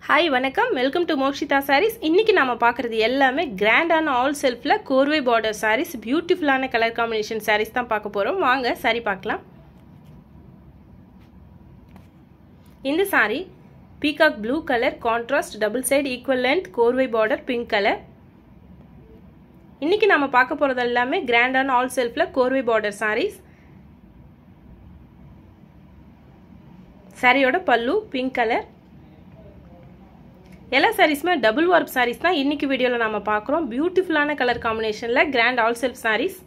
Hi, வணக்கம். Welcome to Mokshita Sarees. இன்னைக்கு நாம பார்க்கிறது எல்லாமே கிராண்டான ஆல் செல்ஃப்ல கோர்வை பார்டர் sarees, பியூட்டிஃபுல்லான கலர் காம்பினேஷன் sarees தான் பார்க்க போறோம். வாங்க saree பார்க்கலாம். இந்த saree peacock blue color contrast double side equal length கோர்வை border pink color. இன்னைக்கு நாம பார்க்க போறது எல்லாமே கிராண்டான ஆல் செல்ஃப்ல கோர்வை பார்டர் sarees. சாரியோட பல்லு pink color. எல்லா சாரீஸ்மே டபுள் வார்ப் சாரீஸ் தான் இன்னைக்கு வீடியோல நாம பார்க்கறோம். பியூட்டிஃபுல்லான கலர் காம்பினேஷன்ல கிராண்ட் ஆல் செல்ஃப் சாரீஸ்.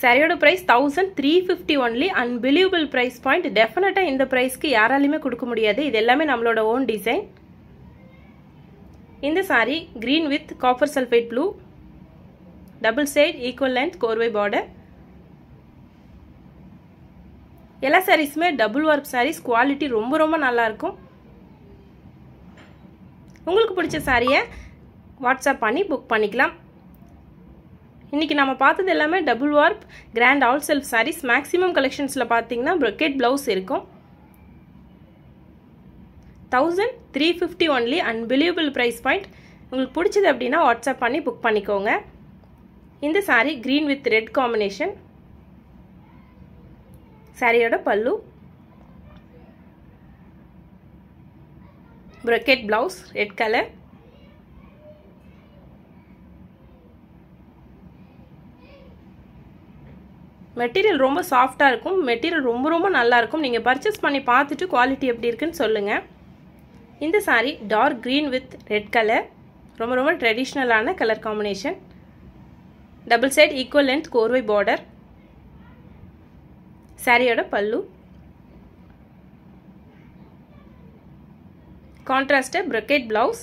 சாரியோட price 1350 only. Unbelievable price point. டெஃபினட்டா இந்த பிரைஸ்க்கு யாராலுமே கொடுக்க முடியாது. இது எல்லாமே நம்மளோட ஓன் டிசைன். இந்த sari green with copper sulphate blue. Double side equal length கோர்வை பார்டர். எல்லா சாரீஸ்மே டபுள் வார்ப் சாரீஸ். குவாலிட்டி ரொம்ப நல்லா இருக்கும். உங்களுக்கு பிடிச்ச சாரியை வாட்ஸ்அப் பண்ணி புக் பண்ணிக்கலாம். இன்னைக்கு நம்ம பார்த்தது எல்லாமே double warp grand all self saris. Maximum கலெக்ஷன்ஸ்ல பார்த்தீங்கன்னா brocade blouse இருக்கும். 1350 only. Unbelievable price point. உங்களுக்கு பிடிச்சது அப்படின்னா வாட்ஸ்அப் பண்ணி புக் பண்ணிக்கோங்க. இந்த sari green with red combination. சாரியோட பல்லு brocade blouse red color. Material ரொம்ப சாஃப்ட்டா இருக்கும். மெட்டீரியல் ரொம்ப நல்லா இருக்கும். நீங்க பர்ச்சேஸ் பண்ணி பார்த்துட்டு குவாலிட்டி எப்படி இருக்குன்னு சொல்லுங்க. இந்த saree dark green with red color. ரொம்ப ட்ரெடிஷனலான colour combination. Double side equal length கோர்வை பார்டர். சாரியோட பல்லு கான்ட்ராஸ்ட் brocade blouse.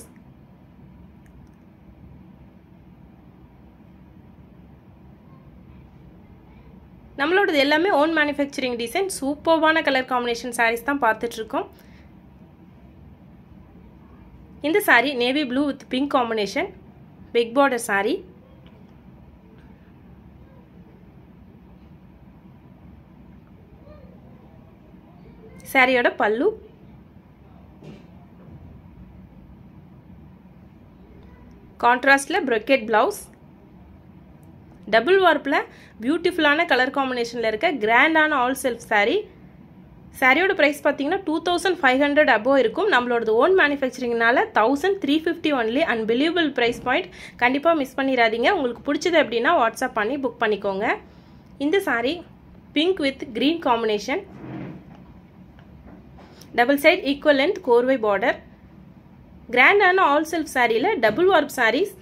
நம்மளோடது எல்லாமே ஓன் மேனுஃபேக்சரிங் டிசைன். சூப்பர்வான கலர் காம்பினேஷன் சாரீஸ் தான் பார்த்துட்டு இருக்கோம். இந்த sari navy blue with pink combination. Big border sari. சாரியோட பல்லு கான்ட்ராஸ்ட்ல brocade blouse. டபுள் வார்ப்ல பியூட்டிஃபுல்லான கலர் காம்பினேஷன்ல இருக்க கிராண்டான ஆல் செல்ஃப் சாரி. சாரியோட பிரைஸ் பார்த்தீங்கன்னா 2500 above இருக்கும். நம்மளோடது ஓன் மேனுஃபேக்சரிங்னால 1350 only. Unbelievable price point. கண்டிப்பா மிஸ் பண்ணிடாதீங்க. உங்களுக்கு பிடிச்சது அப்படின்னா வாட்ஸ்அப் பண்ணி புக் பண்ணிக்கோங்க. இந்த sari pink with green combination. Double side equal length கோர்வை பார்டர். கிராண்டான ஆல் செல்ஃப் சாரியில டபுள் வார்ப் சாரீஸ்.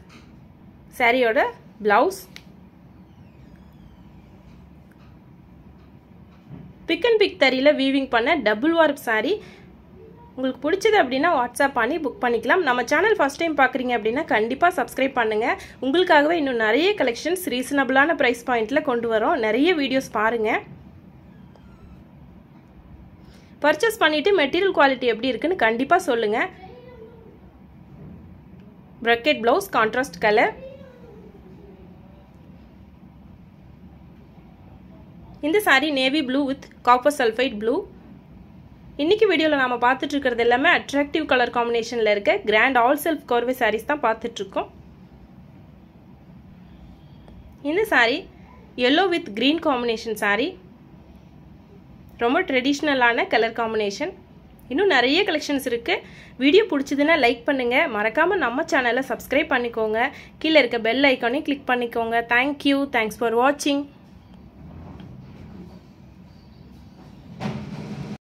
சாரியோட பிளவுஸ் பிக் அண்ட் பிக் தறியில வீவிங் பண்ண டபுள் வார்ப் சாரி. உங்களுக்கு பிடிச்சது அப்படின்னா வாட்ஸ்அப் பண்ணி புக் பண்ணிக்கலாம். நம்ம சேனல் ஃபர்ஸ்ட் டைம் பார்க்குறீங்க அப்படின்னா கண்டிப்பா சப்ஸ்கிரைப் பண்ணுங்க. உங்களுக்காகவே இன்னும் நிறைய கலெக்ஷன்ஸ் ரீசனபிளான பிரைஸ் பாயிண்ட்ல கொண்டு வரோம். நிறைய வீடியோஸ் பாருங்க. பர்ச்சேஸ் பண்ணிட்டு மெட்டீரியல் குவாலிட்டி எப்படி இருக்குன்னு கண்டிப்பா சொல்லுங்க. brocade blouse contrast color. இந்த saree navy blue with copper sulphate blue. இன்னைக்கு வீடியோல நாம பார்த்துட்டு இருக்கிறது எல்லாமே அட்ராக்டிவ் கலர் காம்பினேஷன்ல இருக்க கிராண்ட் ஆல் செல்ஃப் கோர்வை sarees தான் பார்த்துட்டு இருக்கோம். இந்த saree yellow with green combination saree. ரொம்ப ட்ரெடிஷனலான கலர் காம்பினேஷன். இன்னும் நிறைய கலெக்ஷன்ஸ் இருக்கு. வீடியோ பிடிச்சதுன்னா லைக் பண்ணுங்க. மறக்காம நம்ம சேனலை சப்ஸ்கிரைப் பண்ணிக்கோங்க. கீழே இருக்க பெல் ஐகானை கிளிக் பண்ணிக்கோங்க. தேங்க்யூ. தேங்க்ஸ் ஃபார் வாட்சிங்.